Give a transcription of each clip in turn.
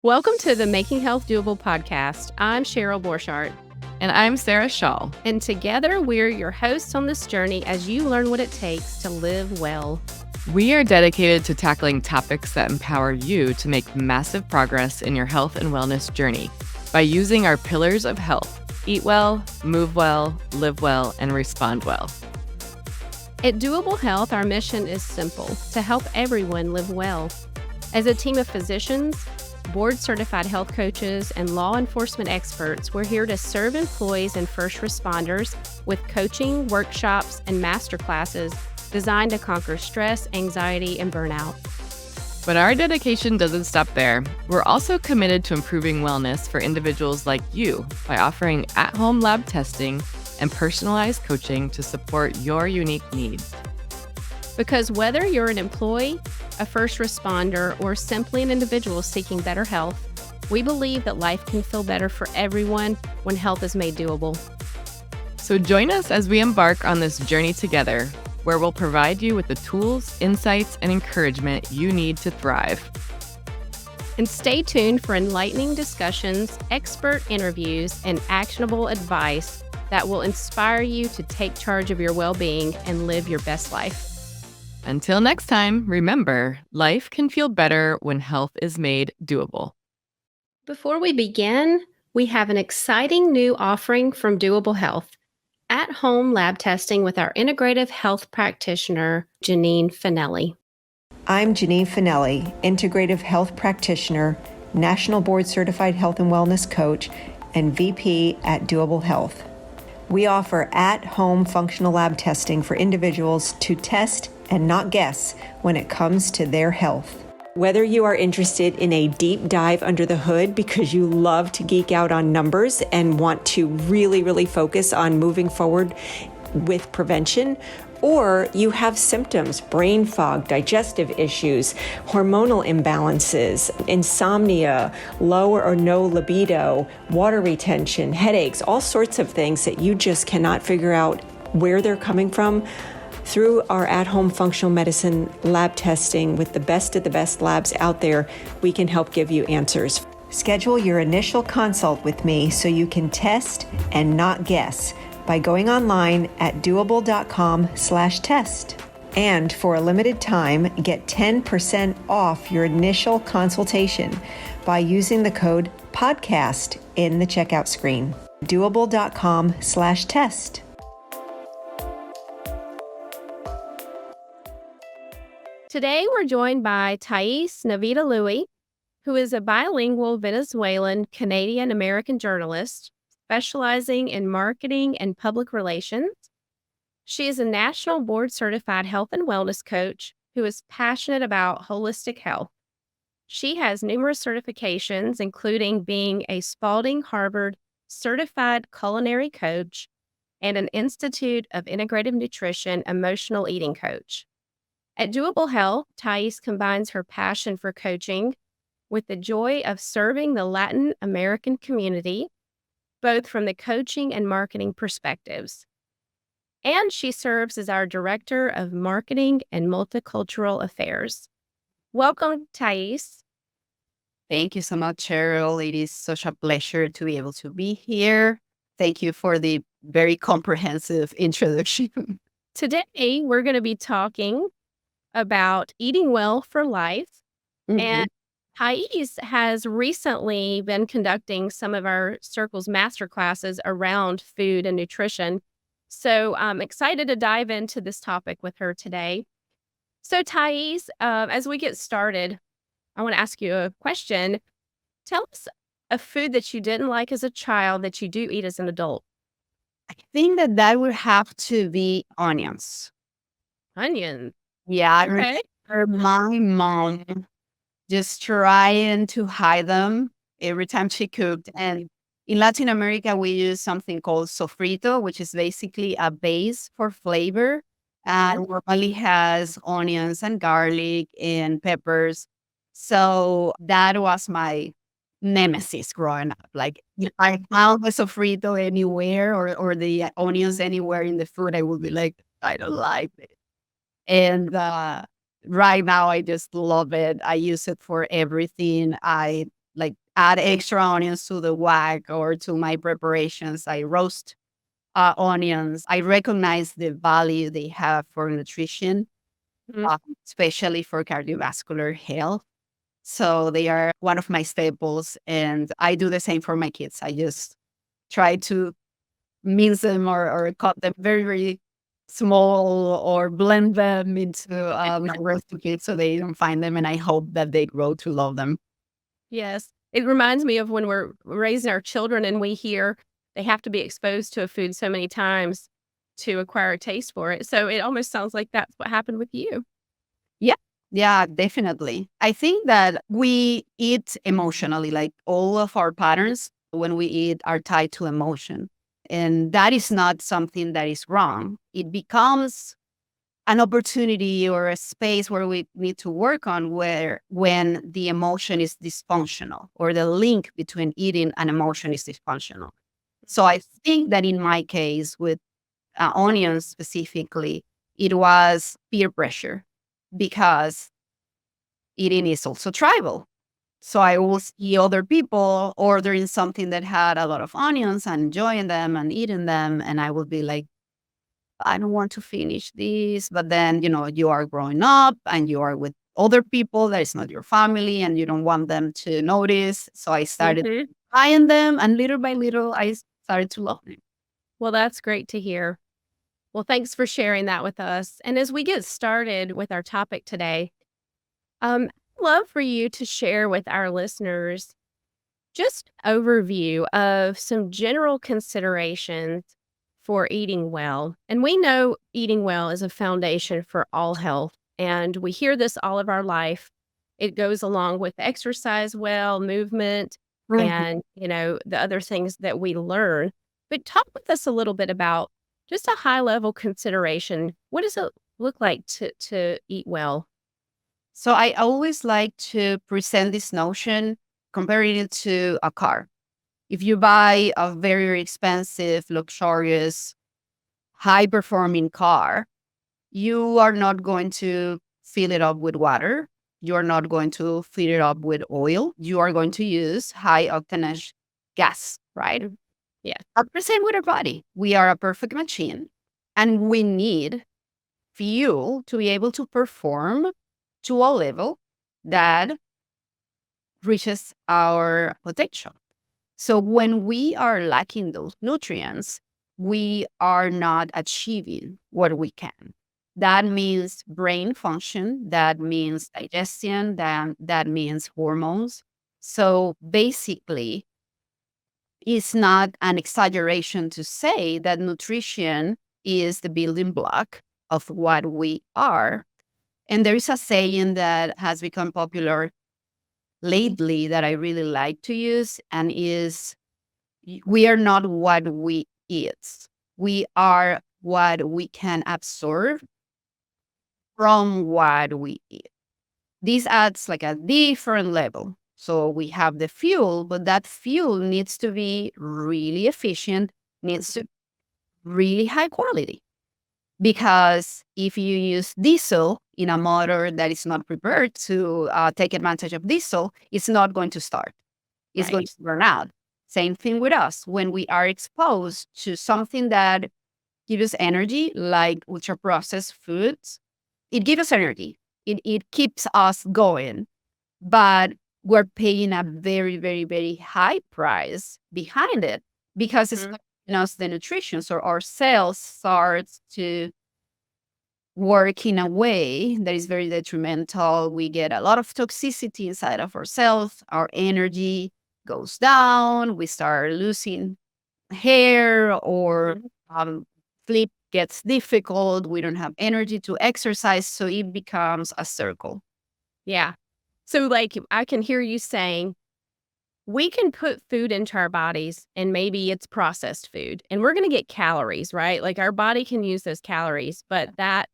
Welcome to the Making Health Doable podcast. I'm Cheryl Borchardt. And I'm Sarah Shaw. And together we're your hosts on this journey as you learn what it takes to live well. We are dedicated to tackling topics that empower you to make massive progress in your health and wellness journey by using our pillars of health: eat well, move well, live well, and respond well. At Doable Health, our mission is simple: to help everyone live well. As a team of physicians, board-certified health coaches, and law enforcement experts, we're here to serve employees and first responders with coaching, workshops, and masterclasses designed to conquer stress, anxiety, and burnout. But our dedication doesn't stop there. We're also committed to improving wellness for individuals like you by offering at-home lab testing and personalized coaching to support your unique needs. Because whether you're an employee, a first responder, or simply an individual seeking better health, we believe that life can feel better for everyone when health is made doable. So join us as we embark on this journey together, where we'll provide you with the tools, insights, and encouragement you need to thrive. And stay tuned for enlightening discussions, expert interviews, and actionable advice that will inspire you to take charge of your well-being and live your best life. Until next time, remember, life can feel better when health is made doable. Before we begin, we have an exciting new offering from Doable Health: at-home lab testing with our integrative health practitioner, Janine Finelli. I'm Janine Finelli, integrative health practitioner, National Board Certified Health and Wellness Coach, and VP at Doable Health. We offer at-home functional lab testing for individuals to test and not guess when it comes to their health. Whether you are interested in a deep dive under the hood because you love to geek out on numbers and want to really focus on moving forward with prevention, or you have symptoms, brain fog, digestive issues, hormonal imbalances, insomnia, low or no libido, water retention, headaches, all sorts of things that you just cannot figure out where they're coming from, through our at-home functional medicine lab testing with the best of the best labs out there, we can help give you answers. Schedule your initial consult with me so you can test and not guess by going online at doable.com/test. And for a limited time, get 10% off your initial consultation by using the code PODCAST in the checkout screen. doable.com/test. Today, we're joined by Thaís Naveda Luy, who is a bilingual Venezuelan Canadian-American journalist specializing in marketing and public relations. She is a national board-certified health and wellness coach who is passionate about holistic health. She has numerous certifications, including being a Spalding Harvard Certified Culinary Coach and an Institute of Integrative Nutrition emotional eating coach. At Doable Health, Thaís combines her passion for coaching with the joy of serving the Latin American community, both from the coaching and marketing perspectives. And she serves as our Director of Marketing and Multicultural Affairs. Welcome, Thaís. Thank you so much, Cheryl. It is such a pleasure to be able to be here. Thank you for the very comprehensive introduction. Today, we're going to be talking about eating well for life. Mhm. And Thaís has recently been conducting some of our Circle's masterclasses around food and nutrition. So I'm excited to dive into this topic with her today. So Thaís, as we get started, I want to ask you a question. Tell us a food that you didn't like as a child that you do eat as an adult. I think that would have to be onions. Onions. Yeah, I Okay. remember my mom just trying to hide them every time she cooked. And in Latin America, we use something called sofrito, which is basically a base for flavor. And normally has onions and garlic and peppers. So that was my nemesis growing up. Like if I found a sofrito anywhere or the onions anywhere in the food, I would be like, I don't like it. And right now, I just love it. I use it for everything. I like add extra onions to the wok or to my preparations. I roast onions. I recognize the value they have for nutrition, Mhm. especially for cardiovascular health. So they are one of my staples. And I do the same for my kids. I just try to mince them or cut them very, very small or blend them into my recipes so they don't find them. And I hope that they grow to love them. Yes. It reminds me of when we're raising our children and we hear they have to be exposed to a food so many times to acquire a taste for it. So it almost sounds like that's what happened with you. Yeah. Yeah, definitely. I think that we eat emotionally, like all of our patterns when we eat are tied to emotion. And that is not something that is wrong. It becomes an opportunity or a space where we need to work on where when the emotion is dysfunctional or the link between eating and emotion is dysfunctional. So I think that in my case with onions specifically, it was peer pressure because eating is also tribal. So I will see other people ordering something that had a lot of onions and enjoying them and eating them. And I would be like, I don't want to finish this. But then, you are growing up and you are with other people that is not your family and you don't want them to notice. So I started Mhm. buying them and little by little, I started to love them. Well, that's great to hear. Well, thanks for sharing that with us. And as we get started with our topic today, I'd love for you to share with our listeners just overview of some general considerations for eating well. And we know eating well is a foundation for all health, and we hear this all of our life. It goes along with exercise well, movement, Mhm. and the other things that we learn. But talk with us a little bit about just a high level consideration. What does it look like to eat well? So I always like to present this notion comparing it to a car. If you buy a very, very expensive, luxurious, high performing car, you are not going to fill it up with water. You are not going to fill it up with oil. You are going to use high octanage gas, right? Mm. Yeah. The same with our body. We are a perfect machine and we need fuel to be able to perform to a level that reaches our potential. So when we are lacking those nutrients, we are not achieving what we can. That means brain function, that means digestion, that means hormones. So basically, it's not an exaggeration to say that nutrition is the building block of what we are. And there is a saying that has become popular lately that I really like to use, and is we are not what we eat. We are what we can absorb from what we eat. This adds like a different level. So we have the fuel, but that fuel needs to be really efficient, needs to be really high quality. Because if you use diesel in a motor that is not prepared to take advantage of diesel, it's not going to start. It's going Right. to burn out. Same thing with us. When we are exposed to something that gives us energy, like ultra processed foods, it gives us energy. It keeps us going, but we're paying a very, very, very high price behind it because it's Mhm. not giving us the nutrition. So our cells starts to work in a way that is very detrimental. We get a lot of toxicity inside of ourselves. Our energy goes down. We start losing hair or Mhm. sleep gets difficult. We don't have energy to exercise. So it becomes a circle. Yeah. So, like, I can hear you saying we can put food into our bodies and maybe it's processed food and we're going to get calories, right? Like, our body can use those calories, but that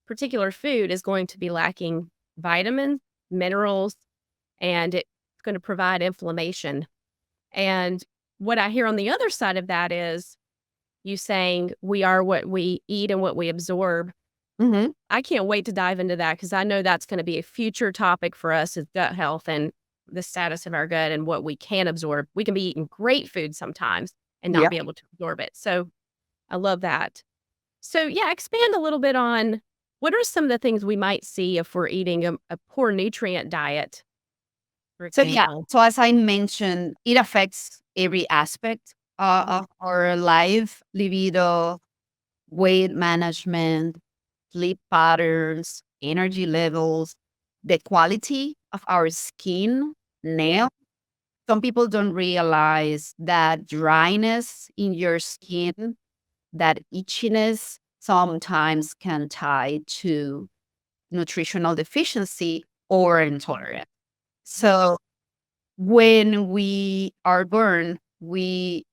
particular food is going to be lacking vitamins, minerals, and it's going to provide inflammation. And what I hear on the other side of that is you saying we are what we eat and what we absorb. Hmm. I can't wait to dive into that because I know that's going to be a future topic for us is gut health. And the status of our gut and what we can absorb. We can be eating great food sometimes and not Yeah. be able to absorb it. So I love that. So, yeah, expand a little bit on what are some of the things we might see if we're eating a poor nutrient diet, for So yeah, example? so as I mentioned, it affects every aspect of our life, libido, weight management, sleep patterns, energy levels, the quality of our skin, nails. Some people don't realize that dryness in your skin, that itchiness sometimes can tie to nutritional deficiency or intolerance. So when we are burned, we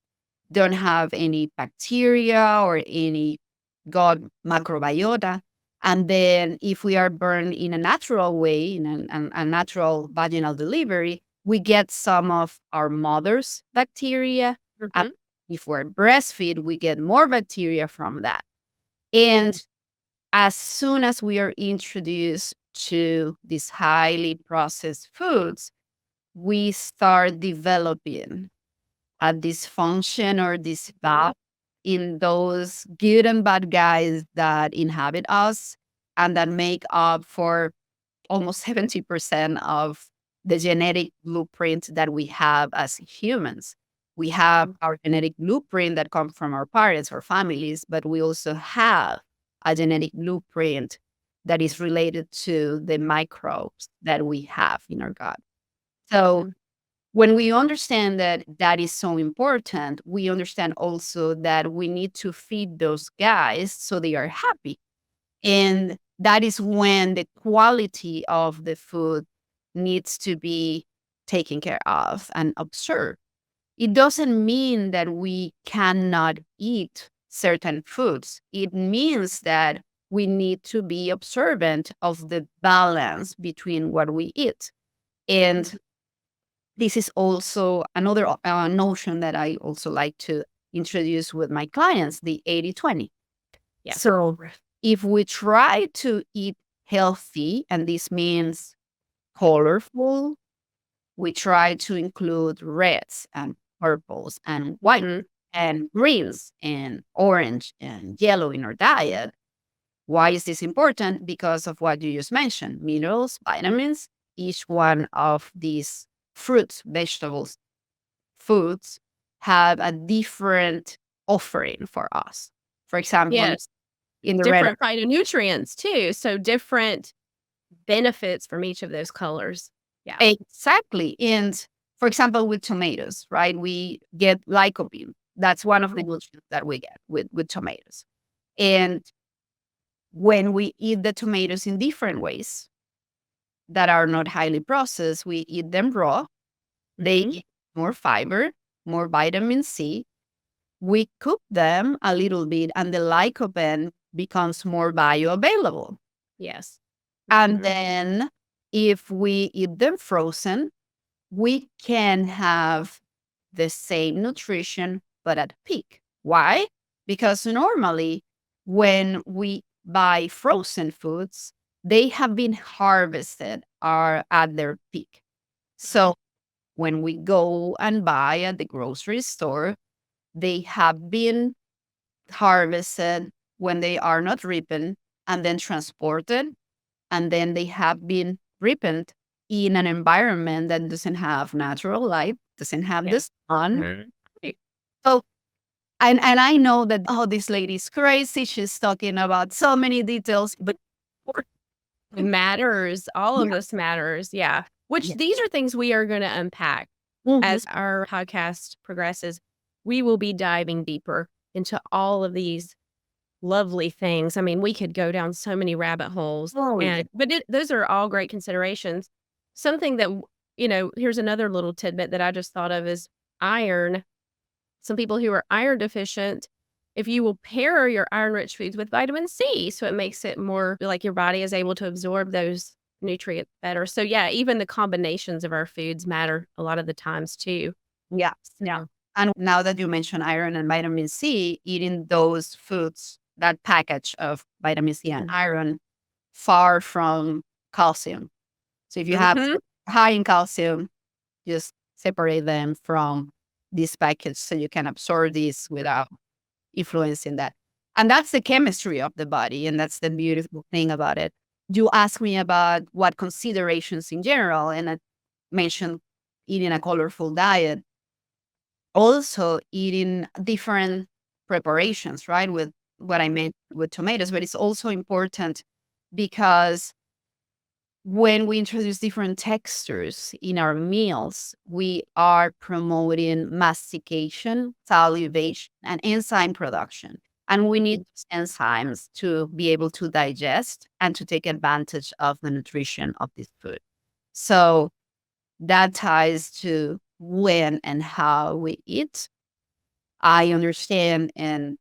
don't have any bacteria or any gut microbiota. And then if we are burned in a natural way, in a natural vaginal delivery, we get some of our mother's bacteria. And Mhm. if we're breastfeed, we get more bacteria from that. And as soon as we are introduced to these highly processed foods, we start developing a dysfunction or this balance in those good and bad guys that inhabit us and that make up for almost 70% of the genetic blueprint that we have as humans. We have our genetic blueprint that comes from our parents or families, but we also have a genetic blueprint that is related to the microbes that we have in our gut. So when we understand that that is so important, we understand also that we need to feed those guys so they are happy. And that is when the quality of the food needs to be taken care of and observed. It doesn't mean that we cannot eat certain foods. It means that we need to be observant of the balance between what we eat. And this is also another notion that I also like to introduce with my clients, the 80-20. Yeah. So if we try to eat healthy, and this means colorful, we try to include reds and purples and white Mhm. and greens and orange and yellow in our diet. Why is this important? Because of what you just mentioned, minerals, vitamins. Each one of these fruits, vegetables, foods have a different offering for us. For example, Yes. in the red, Different phytonutrients too, so different benefits from each of those colors. Yeah. exactly. And for example, with tomatoes, right? We get lycopene. That's one of the nutrients that we get with tomatoes. And when we eat the tomatoes in different ways that are not highly processed, we eat them raw. They Mhm. get more fiber, more vitamin C. We cook them a little bit, and the lycopene becomes more bioavailable. Yes. And Mhm. then if we eat them frozen, we can have the same nutrition, but at peak. Why? Because normally when we buy frozen foods, they have been harvested are at their peak. So when we go and buy at the grocery store, they have been harvested when they are not ripened and then transported. And then they have been ripened in an environment that doesn't have natural light, doesn't have Yeah. the sun. Mhm. Right. So, and I know that, oh, this lady's crazy. She's talking about so many details, but It matters. All yeah, of this matters. Yeah. Which yeah. these are things we are gonna unpack Mhm. as our podcast progresses. We will be diving deeper into all of these lovely things. I mean, we could go down so many rabbit holes, Oh, yeah. and those are all great considerations. Something that here's another little tidbit that I just thought of is iron. Some people who are iron deficient, if you will pair your iron-rich foods with vitamin C, so it makes it more like your body is able to absorb those nutrients better. So yeah, even the combinations of our foods matter a lot of the times too. Yeah. Yeah. So And now that you mention iron and vitamin C, eating those foods, that package of vitamin C and iron, far from calcium. So if you have mhm. high in calcium, just separate them from this package so you can absorb this without influencing that. And that's the chemistry of the body. And that's the beautiful thing about it. You asked me about what considerations in general, and I mentioned eating a colorful diet. Also, eating different preparations, right? With what I made with tomatoes, but it's also important because when we introduce different textures in our meals, we are promoting mastication, salivation, and enzyme production. And we need these enzymes to be able to digest and to take advantage of the nutrition of this food. So that ties to when and how we eat. I understand and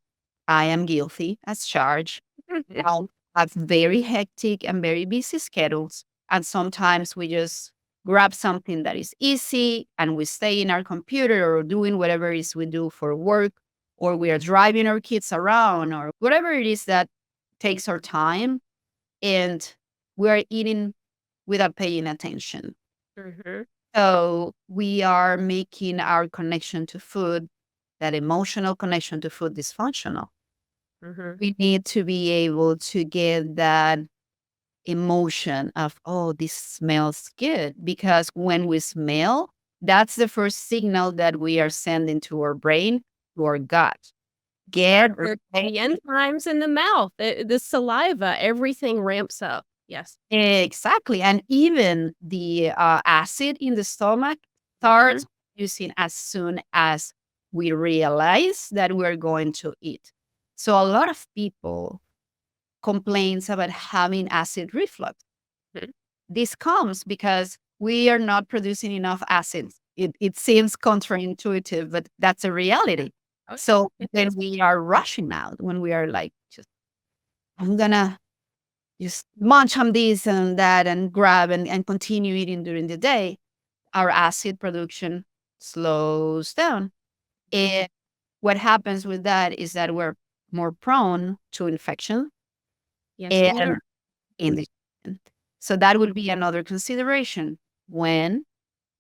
I am guilty as charged. Now, have very hectic and very busy schedules. And sometimes we just grab something that is easy and we stay in our computer or doing whatever it is we do for work, or we are driving our kids around or whatever it is that takes our time. And we are eating without paying attention. Mhm. So we are making our connection to food, that emotional connection to food, dysfunctional. Mhm. We need to be able to get that emotion of, oh, this smells good. Because when we smell, that's the first signal that we are sending to our brain, to our gut. Get The enzymes in the mouth, the saliva, everything ramps up. Yes. exactly. And even the acid in the stomach Mhm. starts producing as soon as we realize that we're going to eat. So a lot of people complains about having acid reflux. Mhm. This comes because we are not producing enough acids. It seems counterintuitive, but that's a reality. Oh, So it when is. we are rushing out, when we are like, just, I'm gonna just munch on this and that and grab and continue eating during the day, our acid production slows down. And what happens with that is that we're more prone to infection Yes, we and are. indigestion. So that would be another consideration. When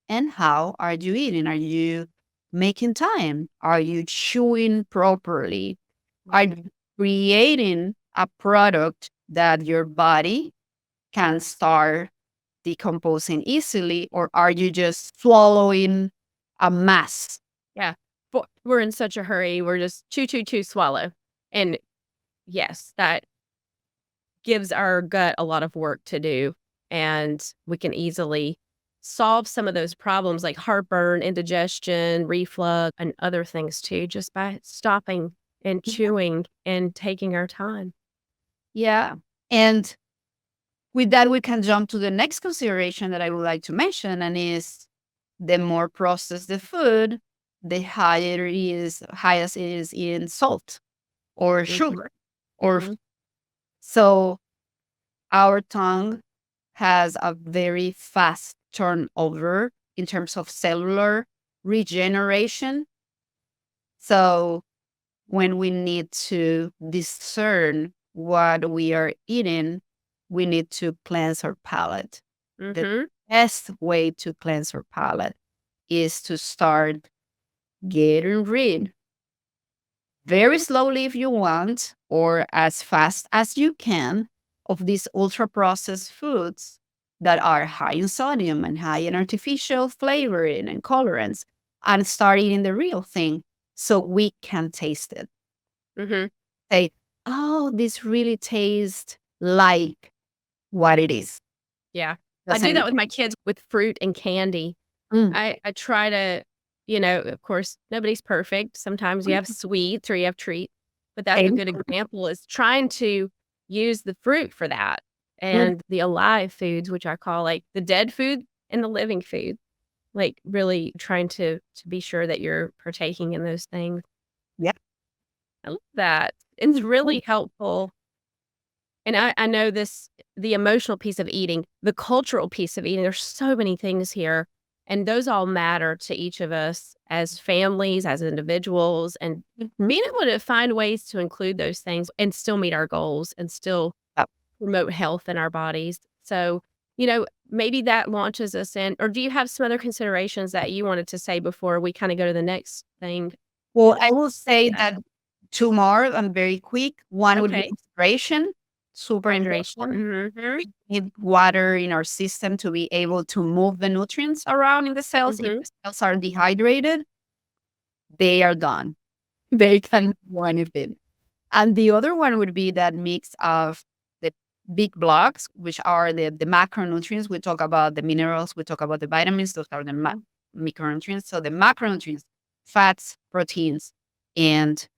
and how are you eating? Are you making time? Are you chewing properly? Are you creating a product that your body can start decomposing easily, or are you just swallowing a mass? Yeah. We're in such a hurry. We're just chew, chew, chew, swallow. And yes, that gives our gut a lot of work to do. And we can easily solve some of those problems like heartburn, indigestion, reflux, and other things too, just by stopping and Yeah. chewing and taking our time. Yeah. And with that, we can jump to the next consideration that I would like to mention, and is the more processed the food, the highest it is in salt or Mhm. sugar. Or Mhm. so our tongue has a very fast turnover in terms of cellular regeneration. So when we need to discern what we are eating, we need to cleanse our palate. The Mhm. best way to cleanse our palate is to start getting rid, very slowly if you want, or as fast as you can, of these ultra processed foods that are high in sodium and high in artificial flavoring and colorants, and start eating the real thing so we can taste it. Mhm. Say, oh, this really tastes like what it is. Yeah. I do that Doesn't with my kids with fruit and candy. mm, I try to, of course, nobody's perfect. Sometimes you have sweets or you have treats, but that's a same. good example is trying to use the fruit for that Mm, and the alive foods, which I call like the dead food and the living food. Like really trying to be sure that you're partaking in those things. yeah. I love that. It's really helpful. And I know this the emotional piece of eating, the cultural piece of eating, there's so many things here, and those all matter to each of us as families, as individuals, and Mhm. being able to find ways to include those things and still meet our goals and still Yep. promote health in our bodies. So, maybe that launches us in, or do you have some other considerations that you wanted to say before we kind of go to the next thing? Well, I will say that two more and very quick. One would be Okay. hydration, super Hydration. important. Mm-hmm. We need water in our system to be able to move the nutrients around in the cells. If Mm-hmm. the cells are dehydrated, they are done. They can do anything. And the other one would be that mix of the big blocks, which are the macronutrients. We talk about the minerals, we talk about the vitamins, those are the micronutrients. So the macronutrients, fats, proteins, and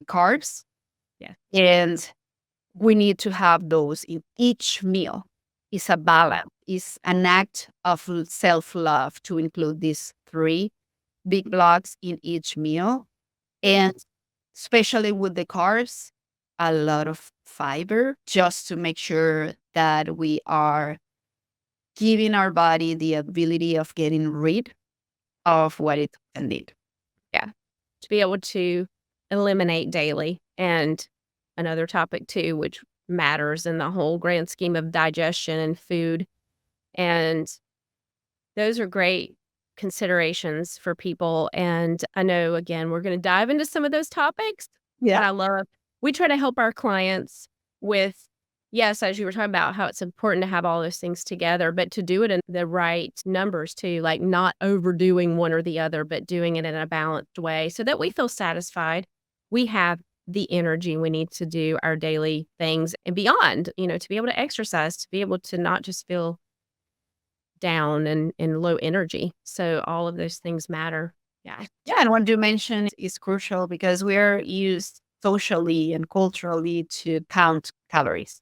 carbs. Yeah. And we need to have those in each meal. It's a balance. It's an act of self-love to include these three big blocks in each meal. And especially with the carbs, a lot of fiber just to make sure that we are giving our body the ability of getting rid of what it doesn't need. To be able to eliminate daily. And another topic too, which matters in the whole grand scheme of digestion and food. And those are great considerations for people. And I know, again, we're going to dive into some of those topics. And we try to help our clients with, yes, as you were talking about, how it's important to have all those things together, but to do it in the right numbers too, like not overdoing one or the other, but doing it in a balanced way so that we feel satisfied. We have the energy we need to do our daily things and beyond, to be able to exercise, to be able to not just feel down and low energy. So all of those things matter. Yeah. Yeah, and what you mentioned is crucial because we are used socially and culturally to count calories.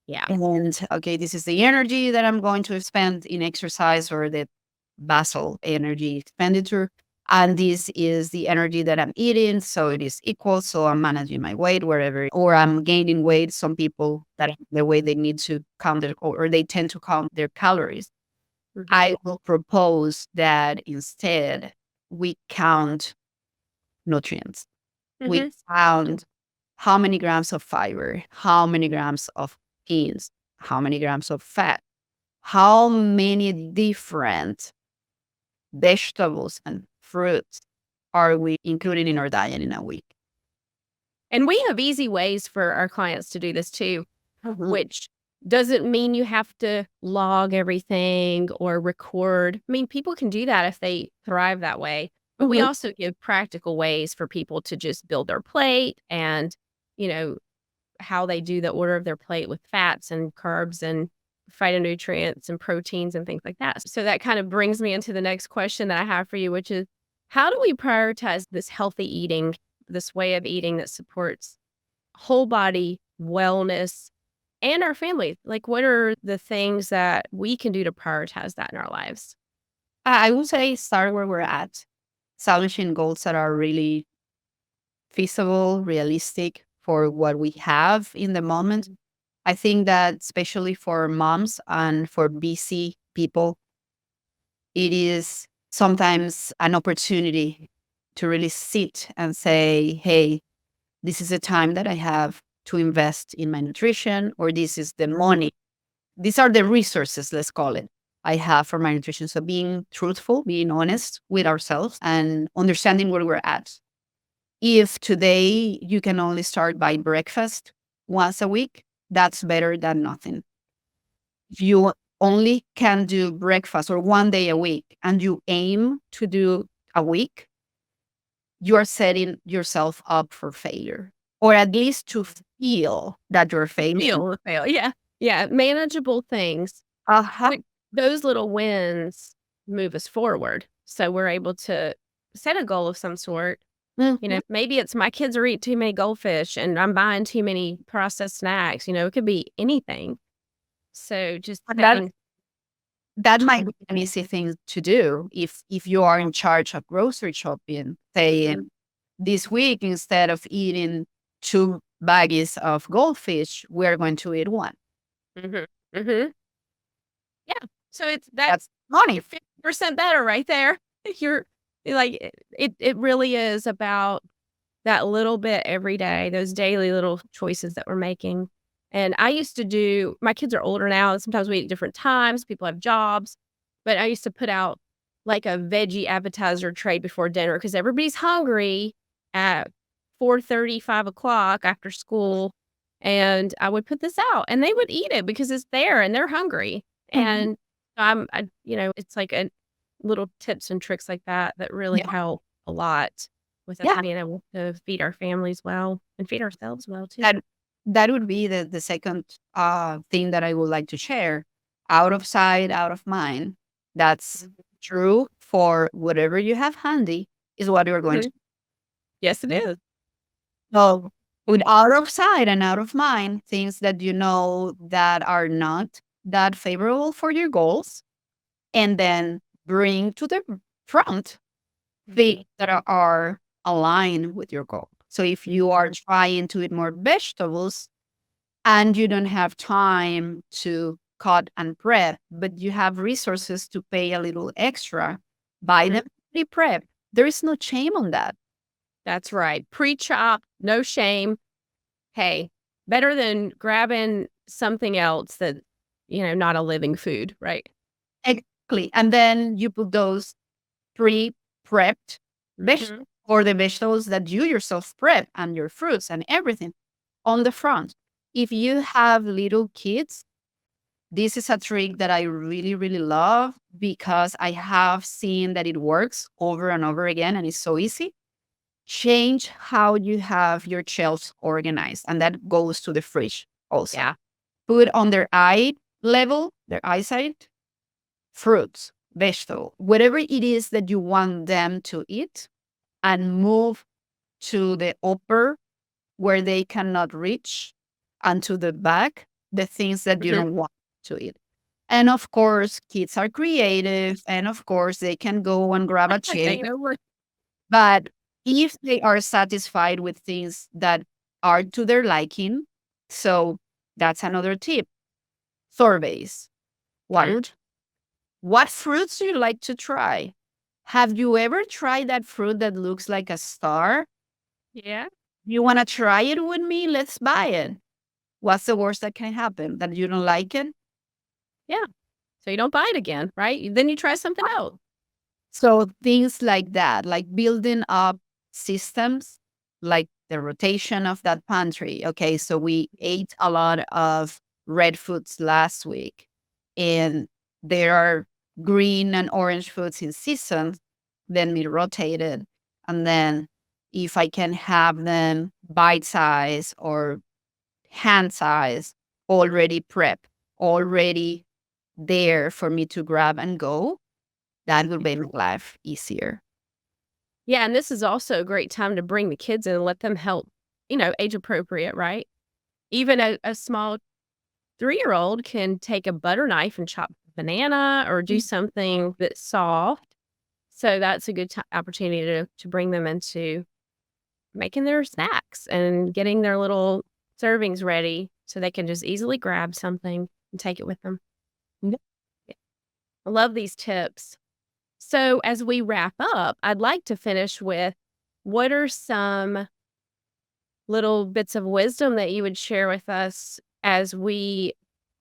Yeah. And okay, this is the energy that I'm going to spend in exercise or the basal energy expenditure. And this is the energy that I'm eating. So it is equal. So I'm managing my weight wherever, or I'm gaining weight. Some people that the way they need to count their, or they tend to count their calories. Mhm. I will propose that instead we count nutrients. We Mhm. count how many grams of fiber, how many grams of proteins, how many grams of fat, how many different vegetables and fruits are we including in our diet in a week. And we have easy ways for our clients to do this too, which doesn't mean you have to log everything or record. I mean, people can do that if they thrive that way. But we also give practical ways for people to just build their plate and, how they do the order of their plate with fats and carbs and phytonutrients and proteins and things like that. So that kind of brings me into the next question that I have for you, which is how do we prioritize this healthy eating, this way of eating that supports whole body wellness and our family? Like, what are the things that we can do to prioritize that in our lives? I would say start where we're at, establishing goals that are really feasible, realistic for what we have in the moment. I think that especially for moms and for busy people, it is sometimes an opportunity to really sit and say, hey, this is a time that I have to invest in my nutrition, or this is the money. These are the resources, let's call it, I have for my nutrition. So being truthful, being honest with ourselves and understanding where we're at. If today you can only start by breakfast once a week, that's better than nothing. If you only can do breakfast or one day a week and you aim to do a week, you are setting yourself up for failure, or at least to feel that you're failing. Fail. Yeah. Yeah. Manageable things. Like, those little wins move us forward. So we're able to set a goal of some sort. Maybe it's my kids are eating too many goldfish and I'm buying too many processed snacks. It could be anything. So just That might be an easy thing to do if you are in charge of grocery shopping, saying this week, instead of eating 2 baggies of goldfish, we're going to eat one. Yeah. So that's That's money. 50% better right there. You're like, it really is about that little bit every day, those daily little choices that we're making. And I used to do my kids are older now, and sometimes we eat at different times, people have jobs, but I used to put out, like, a veggie appetizer tray before dinner because everybody's hungry at 4:30, 5 o'clock after school, and I would put this out, and they would eat it because it's there and they're hungry, Mhm. and, it's like a little tips and tricks like that that really Yeah. help a lot with us Yeah. being able to feed our families well and feed ourselves well too. That that would be the second thing that I would like to share. Out of sight, out of mind. That's Mhm. true for whatever you have handy is what you're going to. Mhm. Yes, it is. So with out of sight and out of mind, things that you know that are not that favorable for your goals, and then bring to the front things that are aligned with your goal. So if you are trying to eat more vegetables and you don't have time to cut and prep, but you have resources to pay a little extra, buy Mhm. them pre-prep. There is no shame on that. That's right. Pre-chop, no shame. Hey, better than grabbing something else that, not a living food, right? Exactly. And then you put those pre-prepped vegetables Mhm. or the vegetables that you yourself prep and your fruits and everything on the front. If you have little kids, this is a trick that I really, really love because I have seen that it works over and over again and it's so easy. Change how you have your shelves organized, and that goes to the fridge also. Yeah. Put on their eye level, their eyesight, fruits, vegetable, whatever it is that you want them to eat, and move to the upper where they cannot reach, and to the back, the things that you Mhm. don't want to eat. And of course, kids are creative, and of course, they can go and grab a Take chip. it over. But if they are satisfied with things that are to their liking, so that's another tip. Surveys. Mhm. What fruits do you like to try? Have you ever tried that fruit that looks like a star? Yeah. You want to try it with me? Let's buy it. What's the worst that can happen? That you don't like it? Yeah. So you don't buy it again, right? Then you try something else. So things like that, like building up systems, like the rotation of that pantry. Okay, so we ate a lot of red foods last week, and there are green and orange foods in season. Then we rotate it, and then if I can have them bite size or hand size, already prep, already there for me to grab and go, that will make life easier. Yeah, and this is also a great time to bring the kids in and let them help, age appropriate, right? Even a small 3-year-old can take a butter knife and chop a banana or do Mm. something that's soft. So that's a good opportunity to bring them into making their snacks and getting their little servings ready so they can just easily grab something and take it with them. Yep. Yeah. I love these tips. So as we wrap up, I'd like to finish with what are some little bits of wisdom that you would share with us as we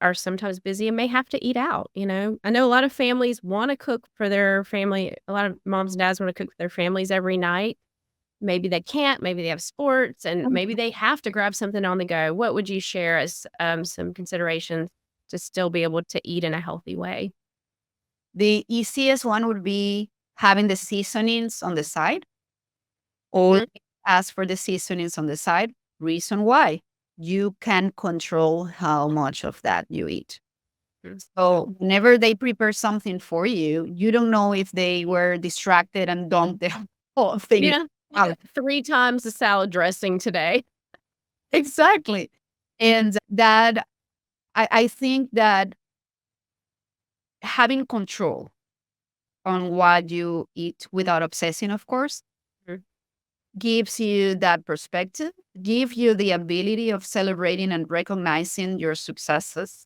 are sometimes busy and may have to eat out, I know a lot of families wanna cook for their family. A lot of moms and dads wanna cook for their families every night. Maybe they can't, maybe they have sports, and maybe Mhm. they have to grab something on the go. What would you share as, some considerations to still be able to eat in a healthy way? The easiest one would be having the seasonings on the side. Always Mhm. ask for the seasonings on the side. Reason why you can control how much of that you eat. Mm. So whenever they prepare something for you, you don't know if they were distracted and dumped the whole thing Yeah. out. 3 times the salad dressing today. Exactly. And that I think that having control on what you eat without obsessing, of course, Mhm. gives you that perspective, give you the ability of celebrating and recognizing your successes.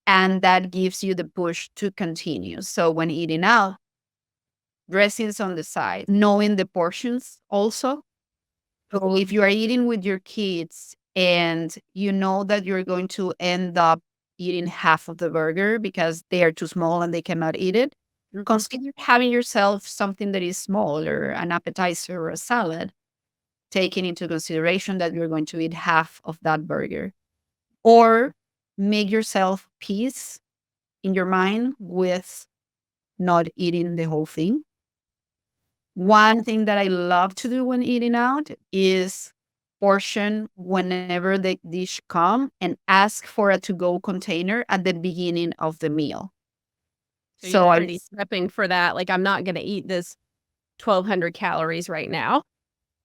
And that gives you the push to continue. So when eating out, dressings on the side, knowing the portions also. So if you are eating with your kids and you know that you're going to end up eating half of the burger because they are too small and they cannot eat it, consider having yourself something that is smaller, an appetizer or a salad, taking into consideration that you're going to eat half of that burger. Or make yourself peace in your mind with not eating the whole thing. One thing that I love to do when eating out is portion whenever the dish come and ask for a to-go container at the beginning of the meal. So So you're I already prepping for that. Like, I'm not going to eat this 1,200 calories right now,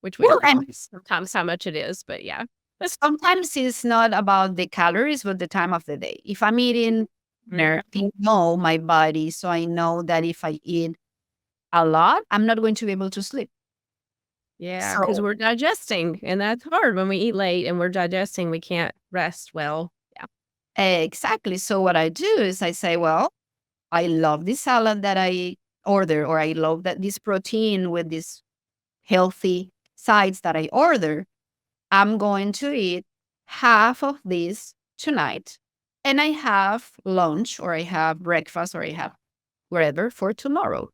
which we Well, don't know and sometimes how much it is, but yeah. sometimes it's not about the calories, but the time of the day. If I'm eating dinner, I know my body, so I know that if I eat a lot, I'm not going to be able to sleep. Yeah, because So we're digesting, and that's hard when we eat late and we're digesting. We can't rest well. Yeah. exactly. So what I do is I say, well, I love this salad that I order, or I love that this protein with these healthy sides that I order. I'm going to eat half of this tonight, and I have lunch, or I have breakfast, or I have whatever for tomorrow.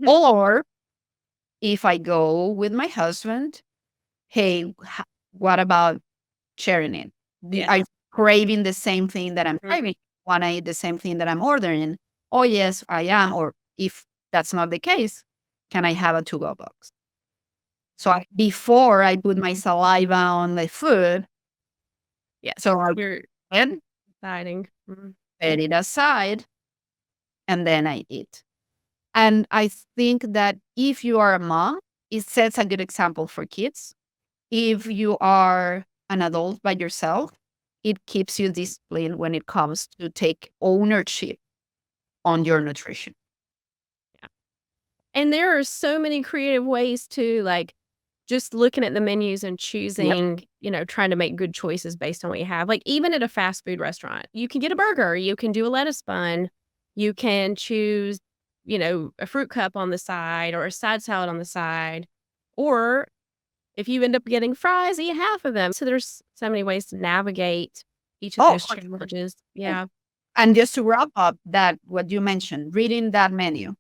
Or if I go with my husband, hey, what about sharing it? Yeah. I'm craving the same thing that I'm Mhm. craving. Want to eat the same thing that I'm ordering? Oh, yes, I am. Or if that's not the case, can I have a to-go box? So before I put my saliva on the food, Yes. so I You're then deciding. Mhm. set it aside and then I eat. And I think that if you are a mom, it sets a good example for kids. If you are an adult by yourself, it keeps you disciplined when it comes to take ownership on your nutrition. And there are so many creative ways to, like, just looking at the menus and Yep. choosing, trying to make good choices based on what you have. Like, even at a fast food restaurant, you can get a burger, you can do a lettuce bun, you can choose, a fruit cup on the side or a side salad on the side. Or if you end up getting fries, eat half of them. So there's so many ways to navigate each of Oh, those challenges. Yeah. and just to wrap up that, what you mentioned, reading that menu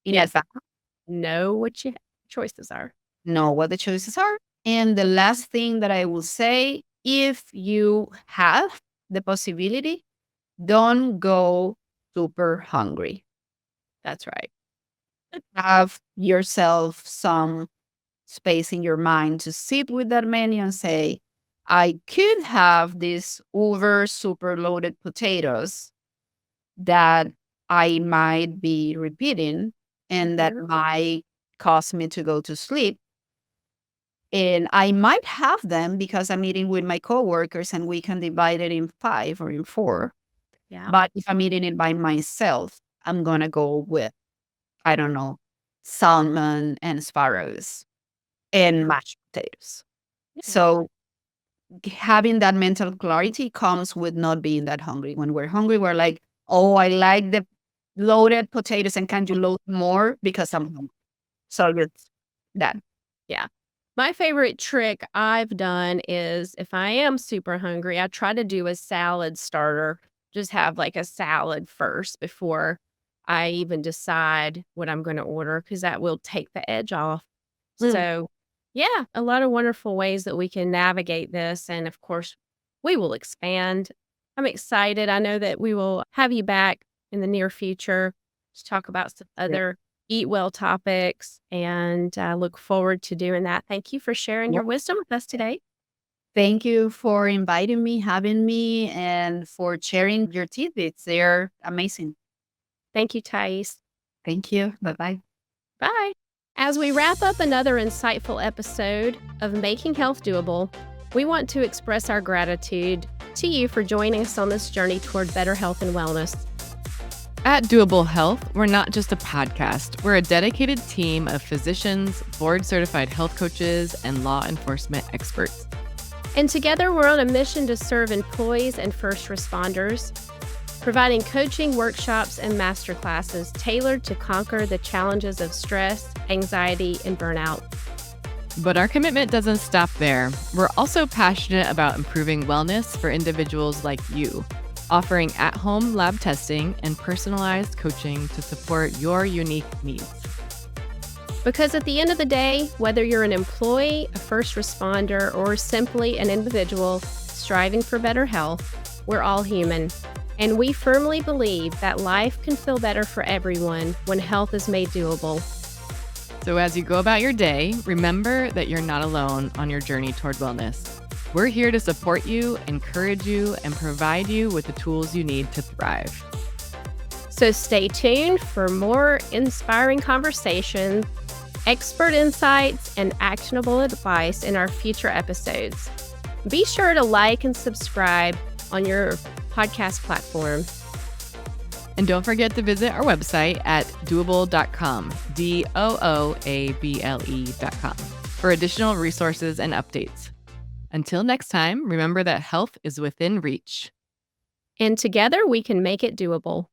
in Yes. advance, Know what your choices are. know what the choices are. And the last thing that I will say, if you have the possibility, don't go super hungry. That's right. Have yourself some space in your mind to sit with that menu and say, I could have these over super loaded potatoes that I might be repeating and that might cause me to go to sleep. And I might have them because I'm eating with my coworkers and we can divide it in 5 or in 4. Yeah. But if I'm eating it by myself, I'm going to go with, I don't know, salmon and asparagus and mashed potatoes. So having that mental clarity comes with not being that hungry. When we're hungry, we're like, oh, I like the loaded potatoes, and can you load more because I'm hungry? So it's that. Yeah. My favorite trick I've done is if I am super hungry, I try to do a salad starter. Just have like a salad first before I even decide what I'm going to order, because that will take the edge off. So, yeah, a lot of wonderful ways that we can navigate this. And of course, we will expand. I'm excited. I know that we will have you back in the near future to talk about some other eat well topics, and I look forward to doing that. Thank you for sharing your wisdom with us today. Thank you for inviting me, having me, and for sharing your tidbits. They're amazing. Thank you, Thais. Thank you. Bye-bye. Bye. As we wrap up another insightful episode of Making Health Doable, we want to express our gratitude to you for joining us on this journey toward better health and wellness. At Doable Health, we're not just a podcast. We're a dedicated team of physicians, board-certified health coaches, and law enforcement experts. And together, we're on a mission to serve employees and first responders, providing coaching, workshops, and masterclasses tailored to conquer the challenges of stress, anxiety, and burnout. But our commitment doesn't stop there. We're also passionate about improving wellness for individuals like you, offering at-home lab testing and personalized coaching to support your unique needs. Because at the end of the day, whether you're an employee, a first responder, or simply an individual striving for better health, we're all human. And we firmly believe that life can feel better for everyone when health is made doable. So as you go about your day, remember that you're not alone on your journey toward wellness. We're here to support you, encourage you, and provide you with the tools you need to thrive. So stay tuned for more inspiring conversations, expert insights, and actionable advice in our future episodes. Be sure to like and subscribe on your podcast platform. And don't forget to visit our website at dooable.com, dooable.com, for additional resources and updates. Until next time, remember that health is within reach. And together we can make it doable.